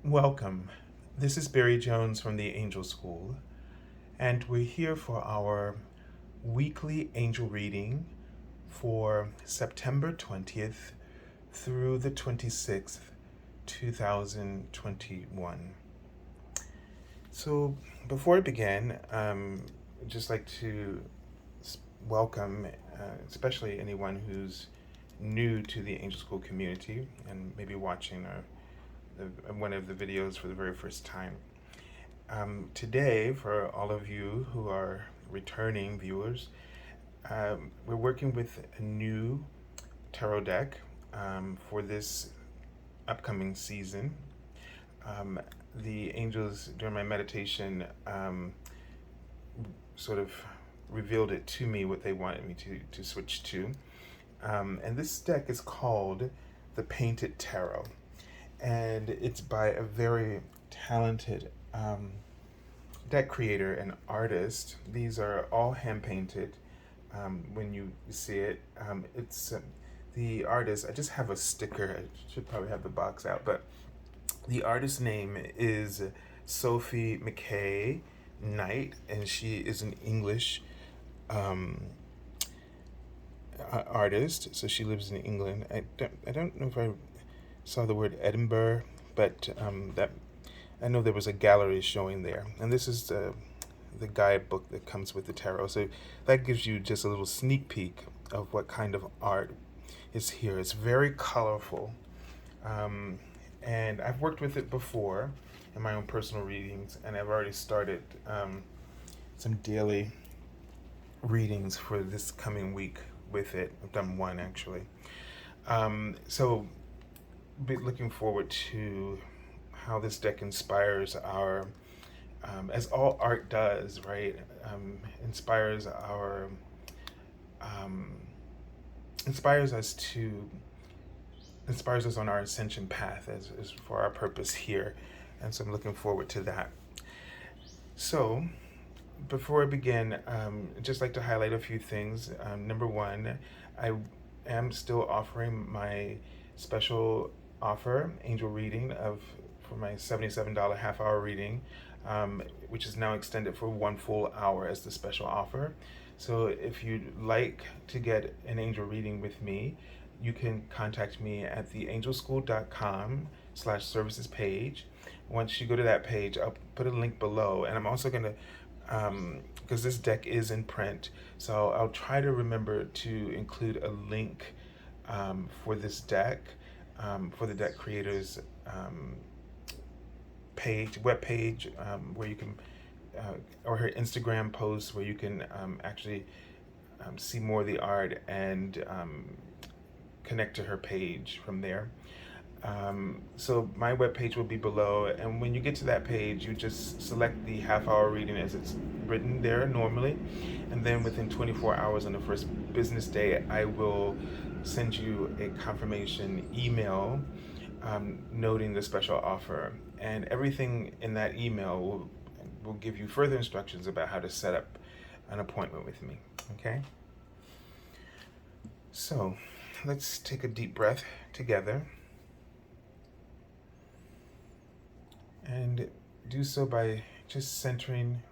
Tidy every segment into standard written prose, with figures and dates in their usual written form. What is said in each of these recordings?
Welcome. This is Barry Jones from the Angel School, and we're here for our weekly angel reading for September 20th through the 26th, 2021. So, before I begin, I'd just like to welcome, especially anyone who's new to the Angel School community and maybe watching one of the videos for the very first time. Today, for all of you who are returning viewers, we're working with a new tarot deck for this upcoming season. The angels, during my meditation, sort of revealed it to me what they wanted me to switch to. And this deck is called the Painted Tarot. And it's by a very talented deck creator and artist. These are all hand painted. When you see it, it's the artist. I just have a sticker. I should probably have the box out, but the artist's name is Sophie McKay Knight, and she is an English artist. So she lives in England. I don't know if I saw the word Edinburgh, but that I know there was a gallery showing there, and this is the guidebook that comes with the tarot. So that gives you just a little sneak peek of what kind of art is here. It's very colorful, and I've worked with it before in my own personal readings, and I've already started some daily readings for this coming week with it. I've done one actually. So be looking forward to how this deck inspires our, as all art does, right? Inspires our, inspires us to, inspires us on our ascension path as for our purpose here. And so I'm looking forward to that. So before I begin, I'd just like to highlight a few things. Number one, I am still offering my special offer, angel reading for my $77 half-hour reading, which is now extended for 1 full hour as the special offer. So if you'd like to get an angel reading with me, you can contact me at theangelschool.com/services page. Once you go to that page, I'll put a link below, and I'm also going to, because this deck is in print, so I'll try to remember to include a link for this deck, for the deck creators web page, where you can, or her Instagram post where you can actually see more of the art and connect to her page from there. So my webpage will be below, and when you get to that page, you just select the half-hour reading as it's written there normally, and then within 24 hours on the first business day, I will send you a confirmation email noting the special offer, and everything in that email will give you further instructions about how to set up an appointment with me. Okay? So let's take a deep breath together. And do so by just centering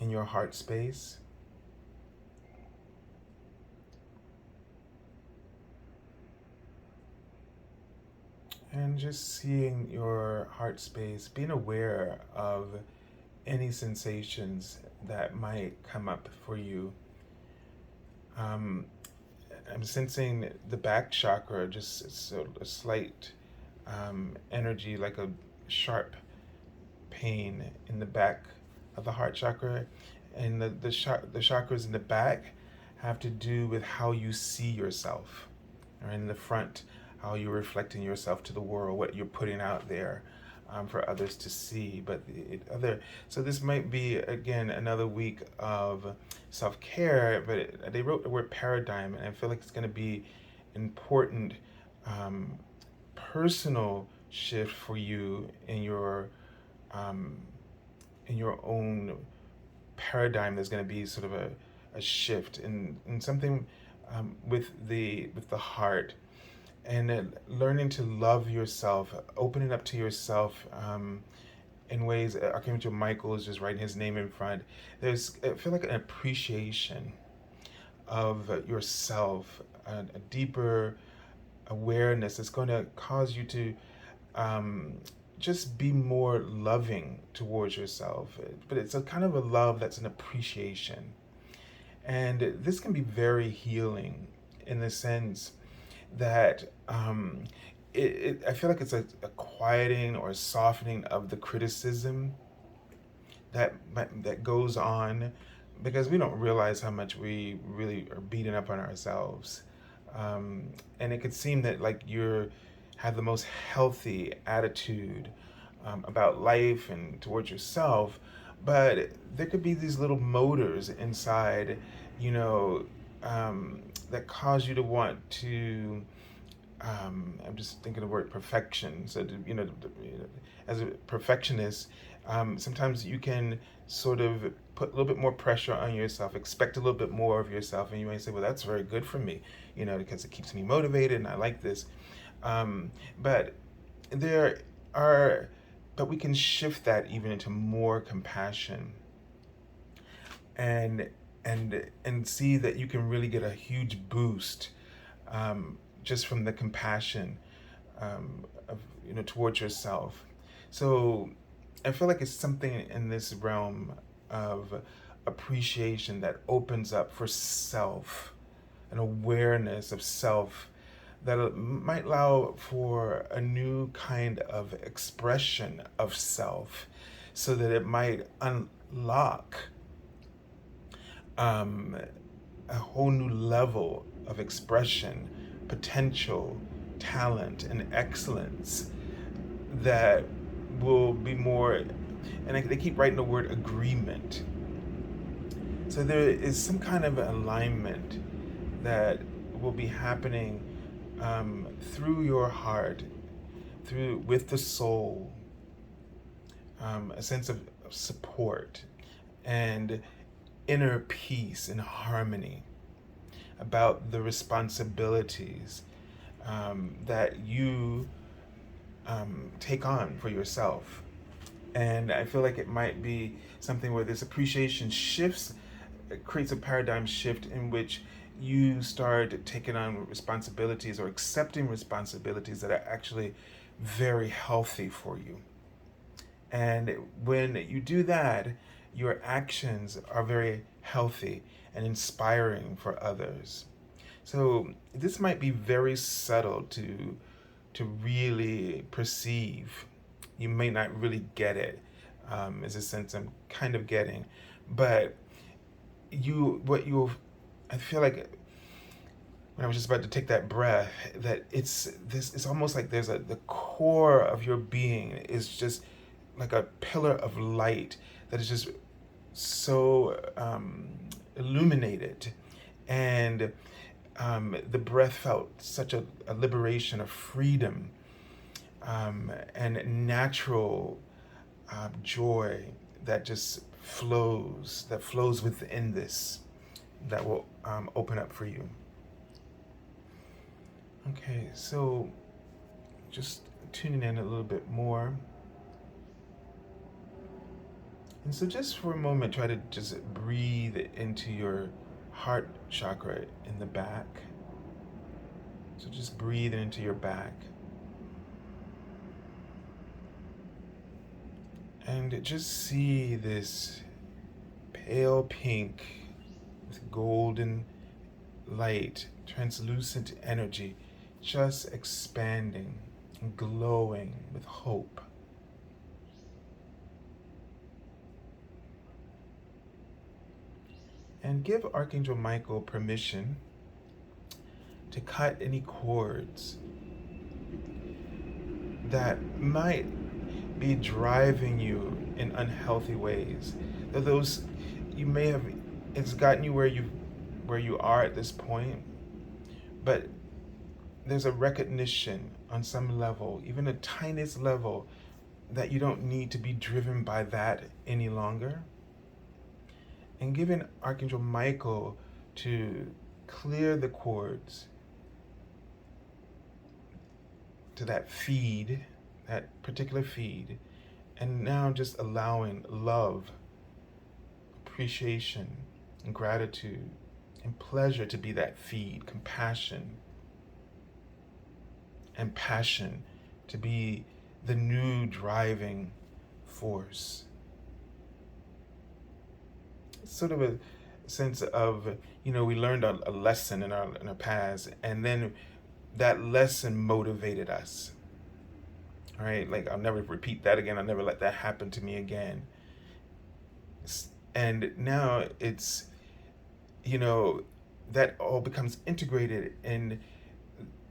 in your heart space. And just seeing your heart space, being aware of any sensations that might come up for you. I'm sensing the back chakra, just a slight energy, like a sharp pain in the back of the heart chakra, and the chakras in the back have to do with how you see yourself, or in the front, how you're reflecting yourself to the world, what you're putting out there for others to see. But so this might be again another week of self-care, but they wrote the word paradigm, and I feel like it's going to be important personal shift for you in your own paradigm. There's going to be sort of a shift in something with the heart and learning to love yourself, opening up to yourself in ways. Archangel Michael is just writing his name in front. I feel like an appreciation of yourself, a deeper awareness that's going to cause you to um, just be more loving towards yourself. But it's a kind of a love that's an appreciation. And this can be very healing in the sense that I feel like it's a quieting or a softening of the criticism that goes on, because we don't realize how much we really are beating up on ourselves. And it could seem that like you have the most healthy attitude about life and towards yourself, but there could be these little motors inside, you know, that cause you to want to. I'm just thinking of the word perfection. So, as a perfectionist, sometimes you can sort of put a little bit more pressure on yourself, expect a little bit more of yourself, and you might say, "Well, that's very good for me, because it keeps me motivated and I like this." But there are, but we can shift that even into more compassion, and and see that you can really get a huge boost just from the compassion of towards yourself. So I feel like it's something in this realm of appreciation that opens up for self, an awareness of self that might allow for a new kind of expression of self, so that it might unlock um, a whole new level of expression, potential, talent, and excellence that will be more, and they keep writing the word agreement. So there is some kind of alignment that will be happening through your heart, through with the soul, a sense of support and inner peace and harmony about the responsibilities that you take on for yourself. And I feel like it might be something where this appreciation shifts, it creates a paradigm shift in which you start taking on responsibilities or accepting responsibilities that are actually very healthy for you. And when you do that, your actions are very healthy and inspiring for others. So this might be very subtle to really perceive. You may not really get it, is a sense I'm kind of getting, but I feel like when I was just about to take that breath, that it's almost like the core of your being is just like a pillar of light that is just so illuminated, and the breath felt such a liberation, of freedom, and natural joy that just flows within this, that will open up for you. Okay, so just tuning in a little bit more. And so just for a moment, try to just breathe into your heart chakra in the back. So just breathe into your back. And just see this pale pink with golden light, translucent energy, just expanding and glowing with hope. And give Archangel Michael permission to cut any cords that might be driving you in unhealthy ways. Those you may have, it's gotten you where you are at this point, but there's a recognition on some level, even the tiniest level, that you don't need to be driven by that any longer. And giving Archangel Michael to clear the cords to that feed, that particular feed, and now just allowing love, appreciation, and gratitude and pleasure to be that feed, compassion and passion to be the new driving force. It's sort of a sense of, we learned a lesson in our past, and then that lesson motivated us. All right, like I'll never repeat that again. I'll never let that happen to me again. And now it's, that all becomes integrated, and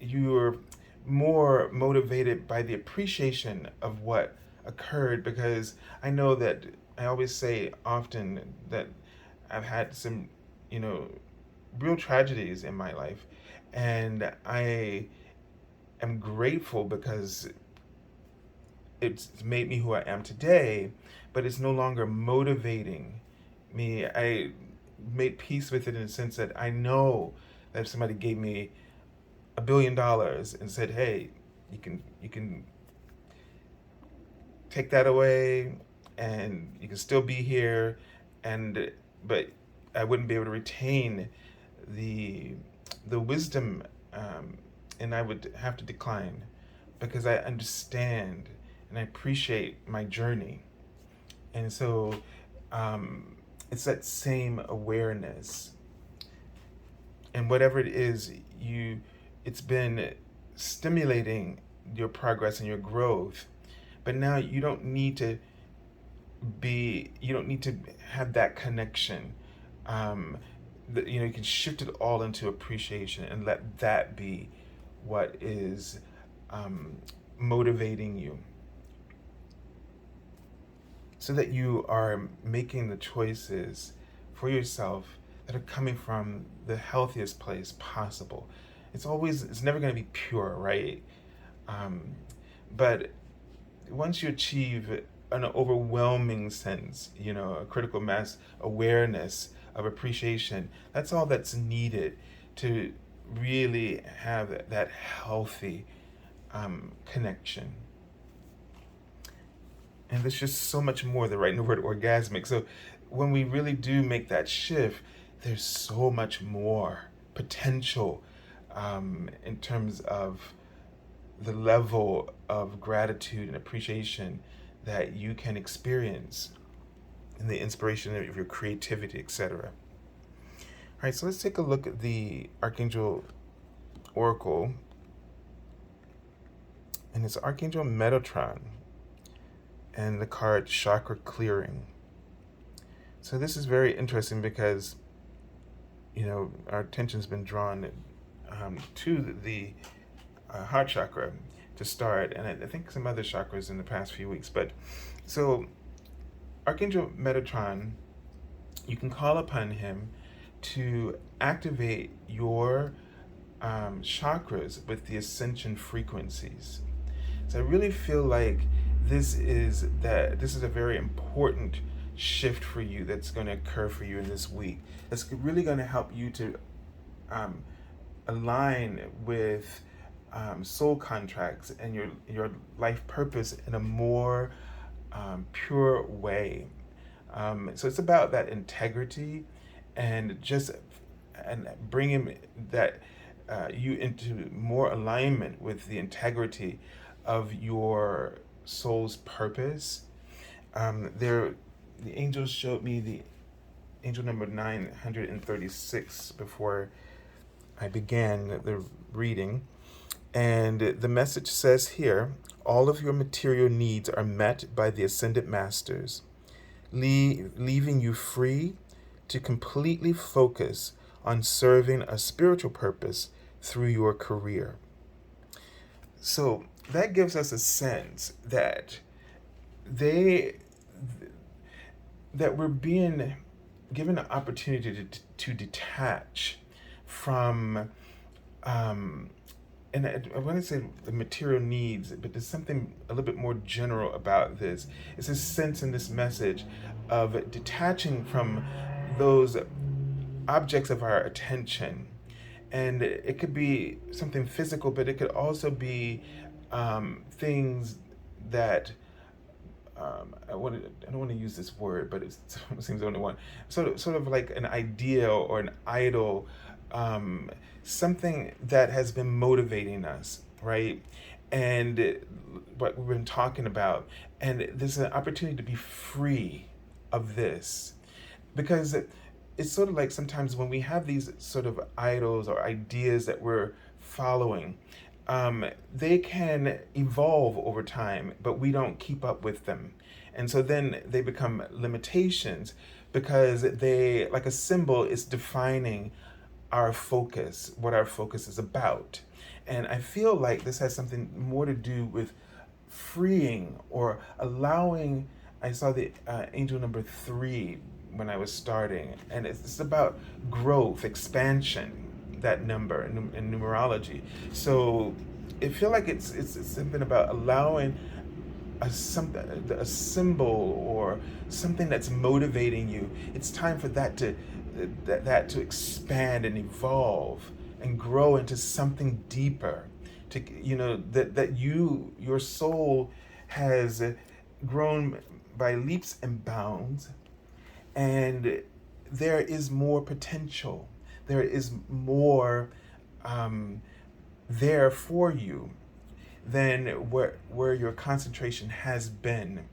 you're more motivated by the appreciation of what occurred, because I know that I always say often that I've had some, real tragedies in my life, and I am grateful because it's made me who I am today, but it's no longer motivating me. I made peace with it in the sense that I know that if somebody gave me $1 billion and said, "Hey, you can take that away, and you can still be here," but I wouldn't be able to retain the wisdom, and I would have to decline, because I understand and I appreciate my journey. And so it's that same awareness. And whatever it is, it's been stimulating your progress and your growth. But now you don't need to have that connection. You can shift it all into appreciation and let that be what is motivating you, so that you are making the choices for yourself that are coming from the healthiest place possible. It's never going to be pure, right? But once you achieve an overwhelming sense, a critical mass awareness of appreciation, that's all that's needed to really have that healthy connection. And there's just so much more, the right word, orgasmic. So when we really do make that shift, there's so much more potential in terms of the level of gratitude and appreciation that you can experience in the inspiration of your creativity, etc. All right, so let's take a look at the Archangel Oracle. And it's Archangel Metatron, and the card Chakra Clearing. So this is very interesting because, our attention's been drawn to the heart chakra to start, and I think some other chakras in the past few weeks. But so Archangel Metatron, you can call upon him to activate your chakras with the ascension frequencies. So I really feel like this is a very important shift for you that's going to occur for you in this week. That's really going to help you to align with soul contracts and your life purpose in a more pure way. So it's about that integrity and bringing that you into more alignment with the integrity of your soul's purpose. The angels showed me the angel number 936 before I began the reading. And the message says here, all of your material needs are met by the Ascended Masters, leaving you free to completely focus on serving a spiritual purpose through your career. So that gives us a sense that we're being given an opportunity to detach from, and I want to say the material needs, but there's something a little bit more general about this. It's a sense in this message of detaching from those objects of our attention. And it could be something physical, but it could also be things that I don't want to use this word, but it seems the only one. Sort of like an ideal or an idol, something that has been motivating us, right? And what we've been talking about, and there's an opportunity to be free of this, because it's sort of like sometimes when we have these sort of idols or ideas that we're following, they can evolve over time, but we don't keep up with them. And so then they become limitations because they, like a symbol, is defining our focus, what our focus is about. And I feel like this has something more to do with freeing or allowing. I saw the angel number 3 when I was starting, and it's about growth, expansion, that number in numerology. So I feel like it's something about allowing a symbol or something that's motivating you. It's time for that to expand and evolve and grow into something deeper. To that your soul has grown by leaps and bounds, and there is more potential. There is more there for you than where your concentration has been.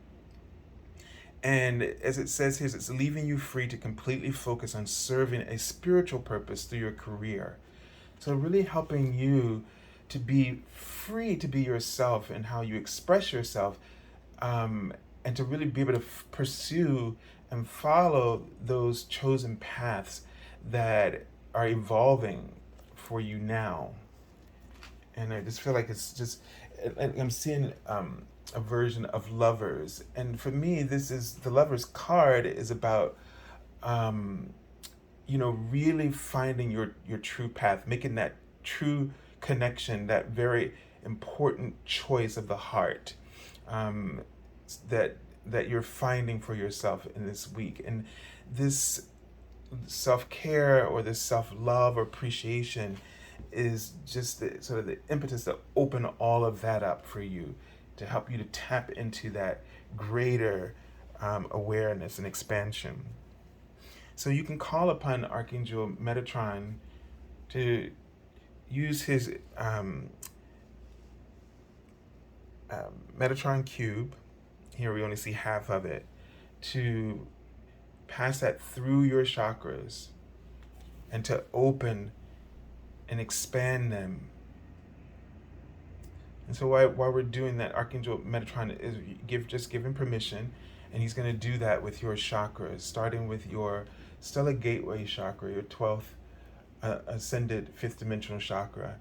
And as it says here, it's leaving you free to completely focus on serving a spiritual purpose through your career. So really helping you to be free to be yourself and how you express yourself, and to really be able to pursue and follow those chosen paths that are evolving for you now. And I just feel like it's just, I'm seeing a version of Lovers. And for me, this is, the Lovers card is about, really finding your true path, making that true connection, that very important choice of the heart, that you're finding for yourself in this week. And this self-care or this self-love or appreciation is just sort of the impetus to open all of that up for you, to help you to tap into that greater awareness and expansion. So you can call upon Archangel Metatron to use his Metatron cube. Here we only see half of it, to pass that through your chakras and to open and expand them. And so while we're doing that, Archangel Metatron is just give him permission, and he's going to do that with your chakras, starting with your stellar gateway chakra, your 12th ascended 5th dimensional chakra,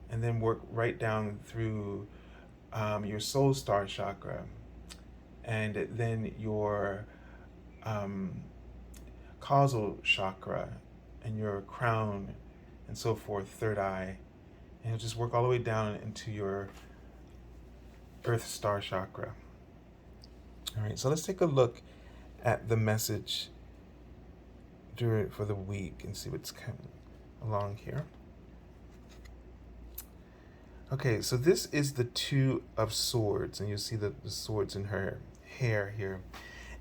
and then work right down through your soul star chakra, and then your causal chakra and your crown and so forth, third eye, and it'll just work all the way down into your earth star chakra. All right, so let's take a look at the message for the week and see what's coming along here. Okay, so this is the 2 of Swords, and you'll see the swords in her hair here.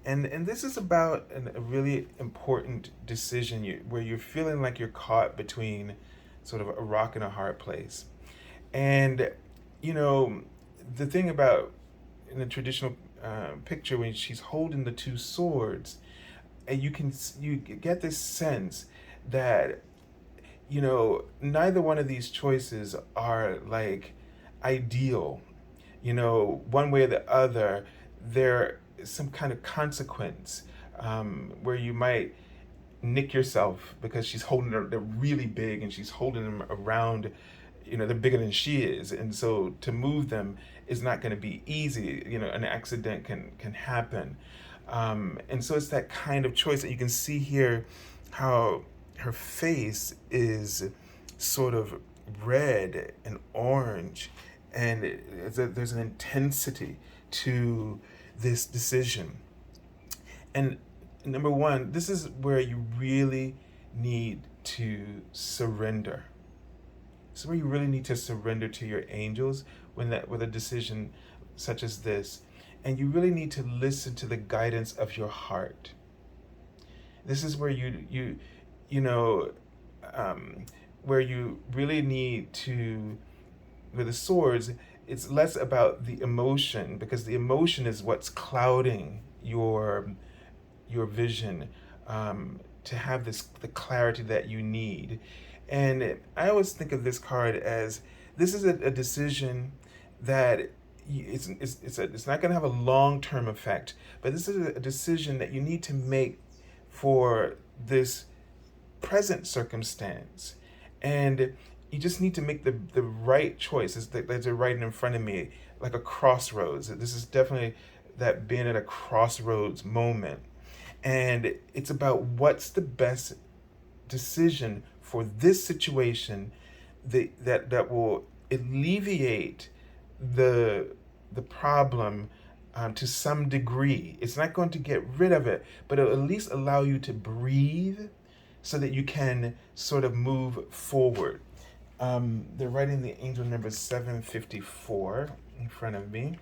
And this is about a really important decision where you're feeling like you're caught between sort of a rock and a hard place. And, the thing about in the traditional picture, when she's holding the 2 swords, and you get this sense that, neither one of these choices are like ideal. One way or the other, there is some kind of consequence where you might nick yourself because she's holding them, they're really big, and she's holding them around, they're bigger than she is. And so to move them is not going to be easy. An accident can happen. And so it's that kind of choice that you can see here, how her face is sort of red and orange, and there's an intensity to this decision. And number one, this is where you really need to surrender. This is where you really need to surrender to your angels, with a decision such as this. And you really need to listen to the guidance of your heart. This is where you know, where you really need to, with the swords, it's less about the emotion, because the emotion is what's clouding your vision, to have the clarity that you need. And I always think of this card as, this is a decision that it's not going to have a long-term effect, but this is a decision that you need to make for this present circumstance. And you just need to make the right choice. There's a writing in front of me, like a crossroads. This is definitely that being at a crossroads moment. And it's about what's the best decision for this situation that will alleviate the problem, to some degree. It's not going to get rid of it, but it'll at least allow you to breathe so that you can sort of move forward. They're writing the angel number 754 in front of me.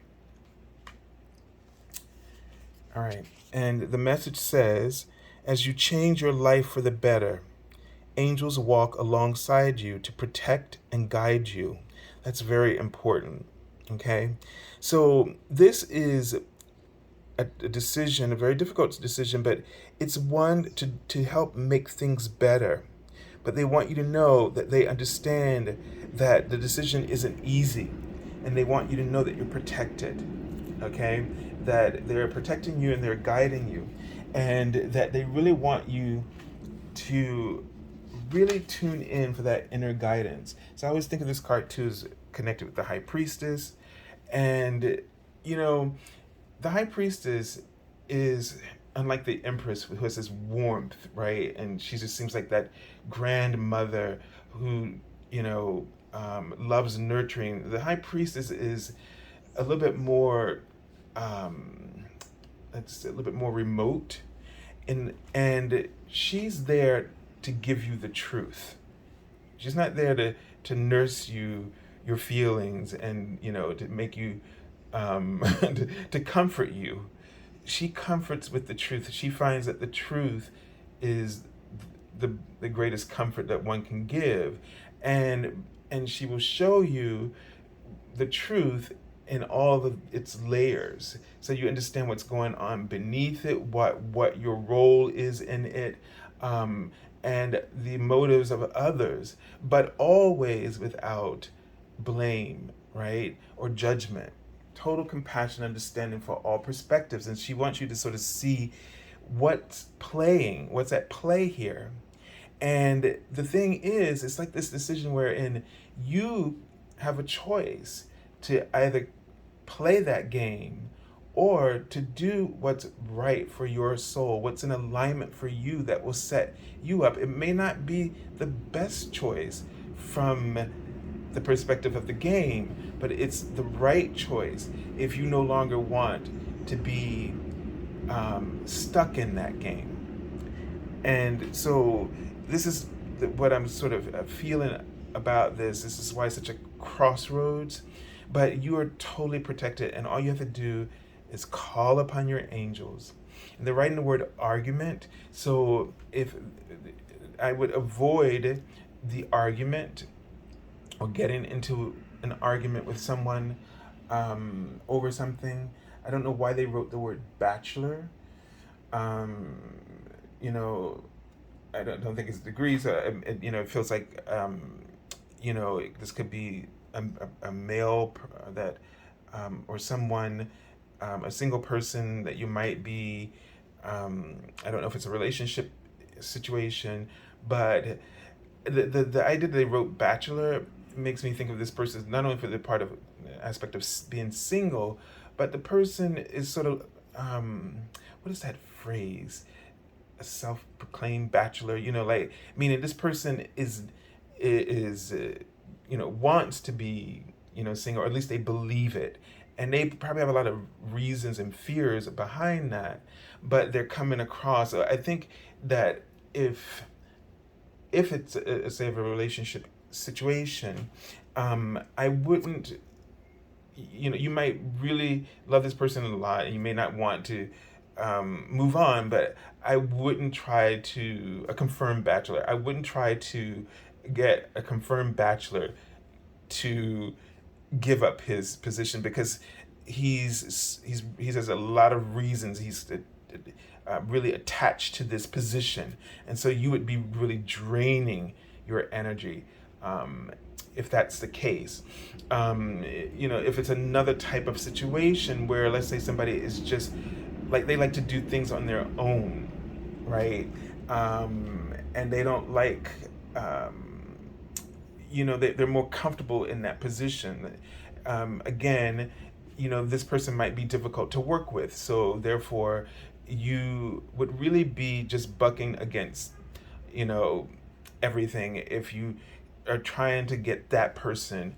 All right. And the message says, as you change your life for the better, angels walk alongside you to protect and guide you. That's very important. Okay. So this is a decision, a very difficult decision, but it's one to help make things better. But they want you to know that they understand that the decision isn't easy, and they want you to know that you're protected. Okay? That they're protecting you and they're guiding you, and that they really want you to really tune in for that inner guidance. So I always think of this card too as connected with the High Priestess. And, you know, the High Priestess is unlike the Empress, who has this warmth, right? And she just seems like that grandmother who, loves nurturing. The High Priestess is a little bit more, it's a little bit more remote, and she's there to give you the truth. She's not there to nurse your feelings and to make you to comfort you. She comforts with the truth. She finds that the truth is the greatest comfort that one can give, and she will show you the truth in all of its layers, so you understand what's going on beneath it, what your role is in it, and the motives of others, but always without blame, right, or judgment. Total compassion, understanding for all perspectives. And she wants you to sort of see what's at play here. And the thing is, it's like this decision wherein you have a choice to either play that game or to do what's right for your soul, what's in alignment for you that will set you up. It may not be the best choice from the perspective of the game, but it's the right choice if you no longer want to be stuck in that game. And so this is what I'm sort of feeling about this. This is why it's such a crossroads, but you are totally protected, and all you have to do is call upon your angels. And they're writing the word argument, so if I would avoid the argument or getting into an argument with someone over something. I don't know why they wrote the word bachelor. I don't think it's degrees. So it feels like this could be a male that or someone, a single person that you might be. I don't know if it's a relationship situation, but the idea that they wrote bachelor makes me think of this person not only for the part of aspect of being single, but the person is sort of what is that phrase? A self-proclaimed bachelor, meaning this person is wants to be single, or at least they believe it, and they probably have a lot of reasons and fears behind that, but they're coming across. So I think that if it's say a relationship situation, I wouldn't you might really love this person a lot, and you may not want to move on, but I wouldn't try to, a confirmed bachelor, I wouldn't try to get a confirmed bachelor to give up his position, because he has a lot of reasons he's really attached to this position, and so you would be really draining your energy if that's the case. If it's another type of situation where, let's say, somebody is just like, they like to do things on their own, right? And they don't like, they're more comfortable in that position. Again, this person might be difficult to work with, so therefore you would really be just bucking against, everything if you are trying to get that person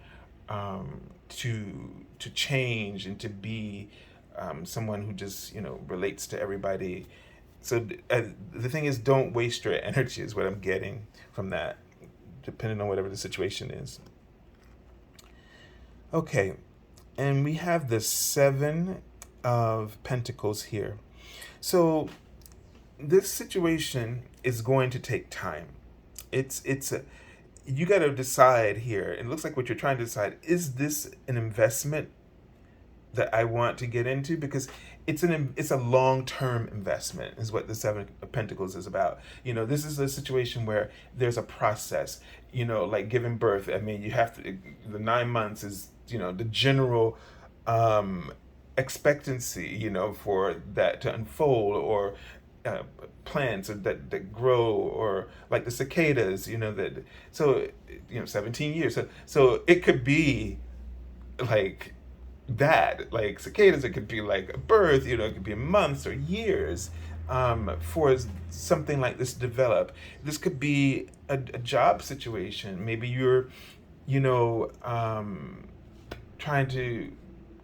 to change and to be someone who just relates to everybody. So the thing is, don't waste your energy is what I'm getting from that, depending on whatever the situation is. Okay, and we have the Seven of Pentacles here. So this situation is going to take time. You got to decide here. It looks like what you're trying to decide, is this an investment that I want to get into? Because it's a long-term investment is what the Seven of Pentacles is about. This is a situation where there's a process, like giving birth. I mean, you have to, the 9 months is, the general expectancy, for that to unfold, or plants that grow, or like the cicadas, that, so 17 years. So it could be like that, like cicadas. It could be like a birth, it could be months or years for something like this to develop. This could be a job situation. Maybe you're, trying to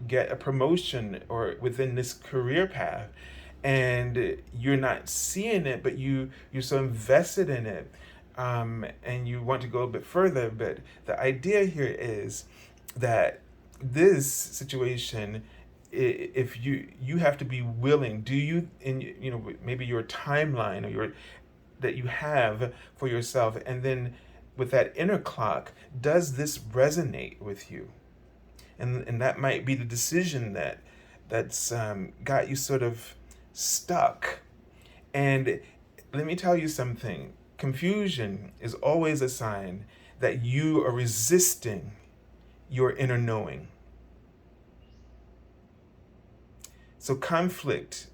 get a promotion or within this career path, and you're not seeing it, but you're so invested in it, and you want to go a bit further. But the idea here is that this situation, if you have to be willing, do you, in maybe your timeline, or your that you have for yourself, and then with that inner clock, does this resonate with you? And that might be the decision that's got you sort of stuck. And let me tell you something. Confusion is always a sign that you are resisting your inner knowing. So conflict,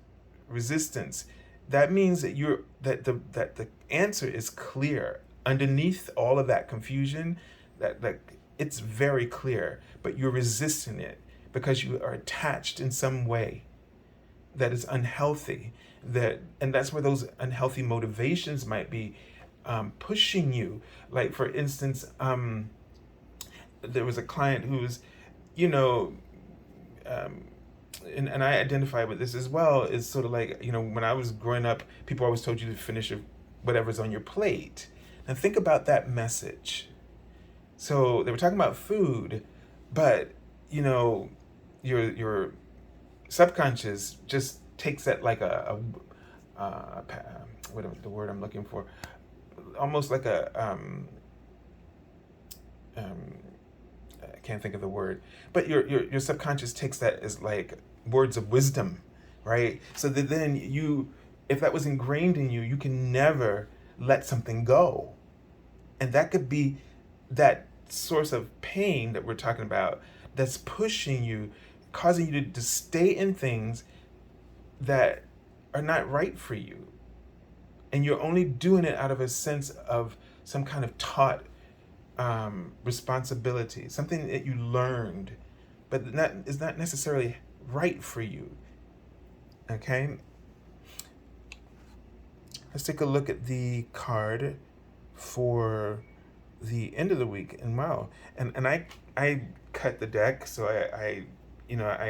resistance, that means that the answer is clear. Underneath all of that confusion, that it's very clear, but you're resisting it because you are attached in some way that is unhealthy. And that's where those unhealthy motivations might be pushing you. Like, for instance, there was a client who was, and I identify with this as well. Is sort of like, when I was growing up, people always told you to finish whatever's on your plate. Now think about that message. So they were talking about food, but your subconscious just takes that like whatever the word I'm looking for, almost like I can't think of the word, but your subconscious takes that as like words of wisdom, right? So that then if that was ingrained in you, you can never let something go, and that could be that source of pain that we're talking about, that's pushing you, causing you to stay in things that are not right for you. And you're only doing it out of a sense of some kind of taught responsibility, something that you learned, but that is not necessarily right for you. Okay? Let's take a look at the card for the end of the week. And wow, and I cut the deck, so I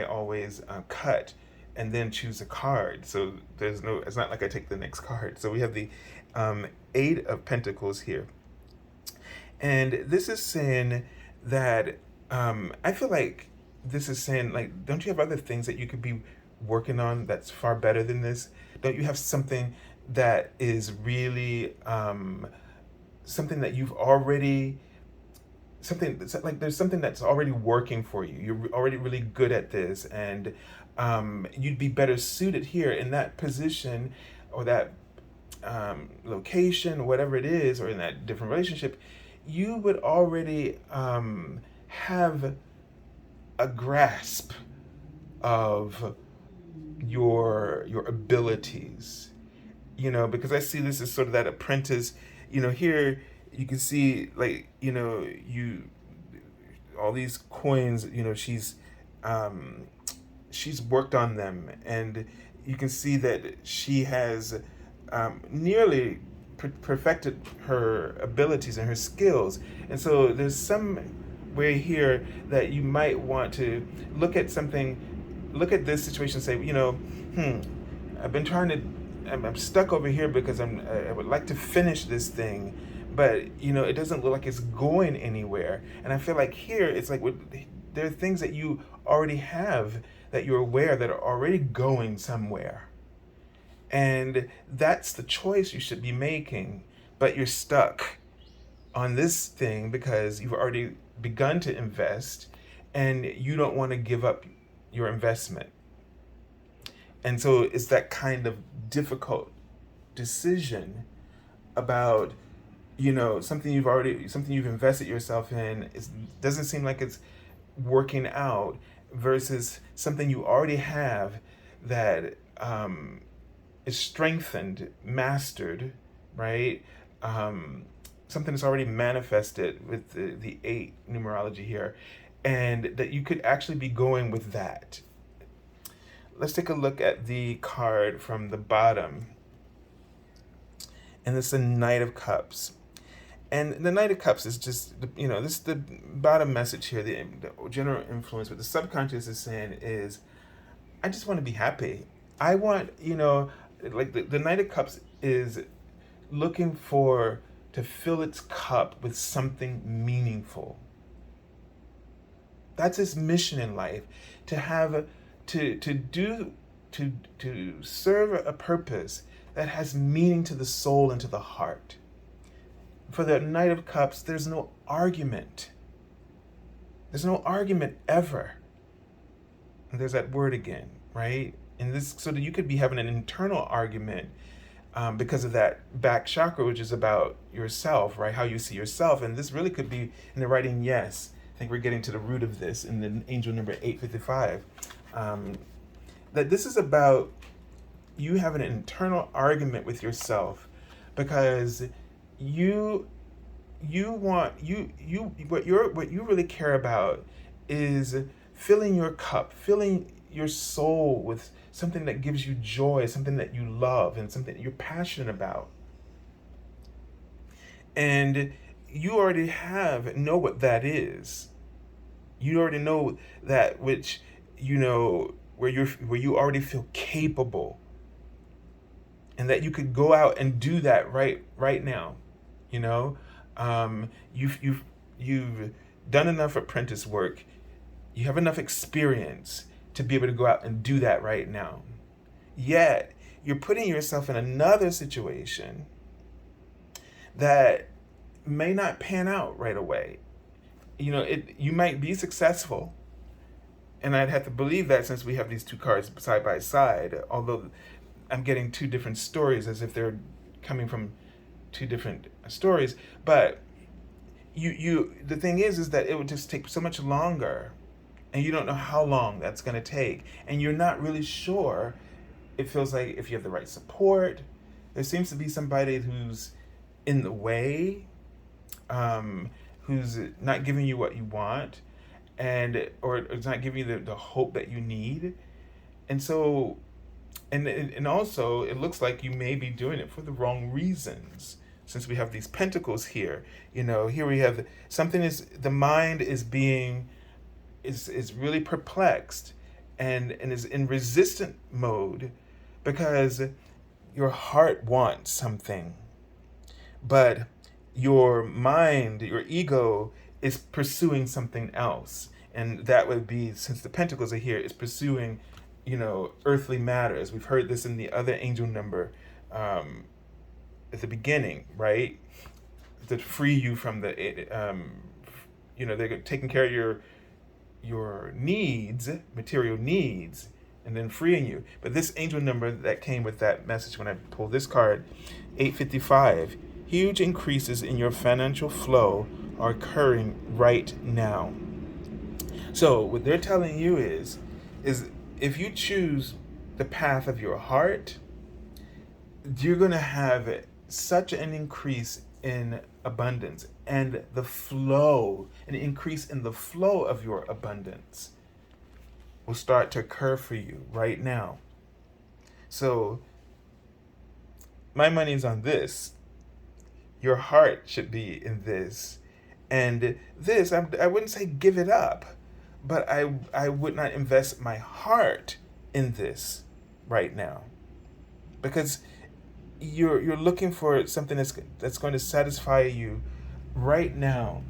always cut and then choose a card. So it's not like I take the next card. So we have the Eight of Pentacles here, and this is saying that I feel like this is saying, like, don't you have other things that you could be working on that's far better than this? Don't you have something that is really something that you've already, something that's like, there's something that's already working for you. You're already really good at this, and you'd be better suited here in that position or that location, whatever it is, or in that different relationship. You would already have a grasp of your abilities, because I see this as sort of that apprentice. Here you can see, like, you all these coins. She's worked on them, and you can see that she has nearly perfected her abilities and her skills. And so there's some way here that you might want to look at this situation and say, I've been trying to, I'm stuck over here because I would like to finish this thing, but it doesn't look like it's going anywhere. And I feel like here it's like, there are things that you already have that you're aware that are already going somewhere. And that's the choice you should be making. But you're stuck on this thing because you've already begun to invest and you don't want to give up your investment. And so it's that kind of difficult decision about, something you've invested yourself in. It doesn't seem like it's working out, versus something you already have that is strengthened, mastered, right? Something that's already manifested with the 8 numerology here, and that you could actually be going with that. Let's take a look at the card from the bottom. And this is the Knight of Cups. And the Knight of Cups is just, this is the bottom message here. The general influence, what the subconscious is saying is, I just want to be happy. I want, like the Knight of Cups is looking to fill its cup with something meaningful. That's its mission in life, to have, to serve a purpose that has meaning to the soul and to the heart. For the Knight of Cups, there's no argument. There's no argument ever. And there's that word again, right? And this, so that you could be having an internal argument because of that back chakra, which is about yourself, right? How you see yourself. And this really could be in the writing yes. I think we're getting to the root of this in the angel number 855. That this is about you having an internal argument with yourself, because what you really care about is filling your cup, filling your soul with something that gives you joy, something that you love, and something that you're passionate about. And you already know what that is. You already know that which, where you already feel capable, and that you could go out and do that right now. You've done enough apprentice work. You have enough experience to be able to go out and do that right now. Yet you're putting yourself in another situation that may not pan out right away. You might be successful, and I'd have to believe that since we have these 2 cards side by side, although I'm getting 2 different stories as if they're coming from 2 different stories. But the thing is that it would just take so much longer, and you don't know how long that's going to take, and you're not really sure. It feels like if you have the right support. There seems to be somebody who's in the way, who's not giving you what you want, or is not giving you the hope that you need. And so, and also it looks like you may be doing it for the wrong reasons, since we have these pentacles here. Here we have the mind is really perplexed and is in resistant mode, because your heart wants something, but your mind, your ego, is pursuing something else. And that would be, since the pentacles are here, is pursuing, earthly matters. We've heard this in the other angel number at the beginning, right? To free you from they're taking care of your needs, material needs, and then freeing you. But this angel number that came with that message when I pulled this card, 855, huge increases in your financial flow are occurring right now. So what they're telling you is if you choose the path of your heart, you're going to have such an increase in abundance and the flow, an increase in the flow of your abundance will start to occur for you right now. So my money's on this. Your heart should be in this. And this, I wouldn't say give it up, but I would not invest my heart in this right now. Because you're looking for something that's going to satisfy you right now.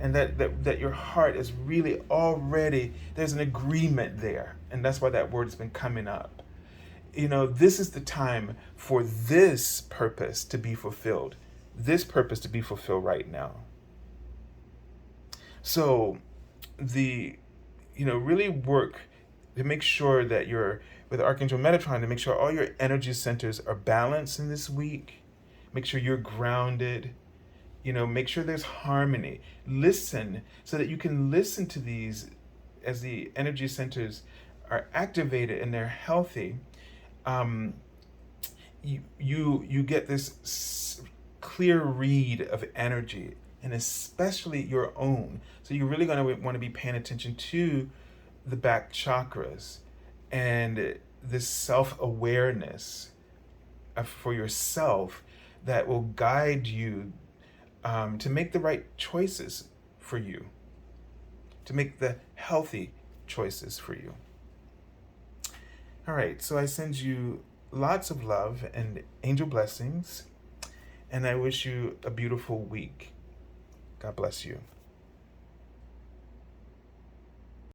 And that your heart is really already, there's an agreement there. And that's why that word has been coming up. This is the time for this purpose to be fulfilled. This purpose to be fulfilled right now. So really work to make sure that you're, with Archangel Metatron, to make sure all your energy centers are balanced in this week. Make sure you're grounded. Make sure there's harmony. Listen so that you can listen to these as the energy centers are activated and they're healthy. You get this clear read of energy, and especially your own. So you're really going to want to be paying attention to the back chakras and this self-awareness for yourself that will guide you to make the right choices for you, to make the healthy choices for you. All right, so I send you lots of love and angel blessings, and I wish you a beautiful week. God bless you.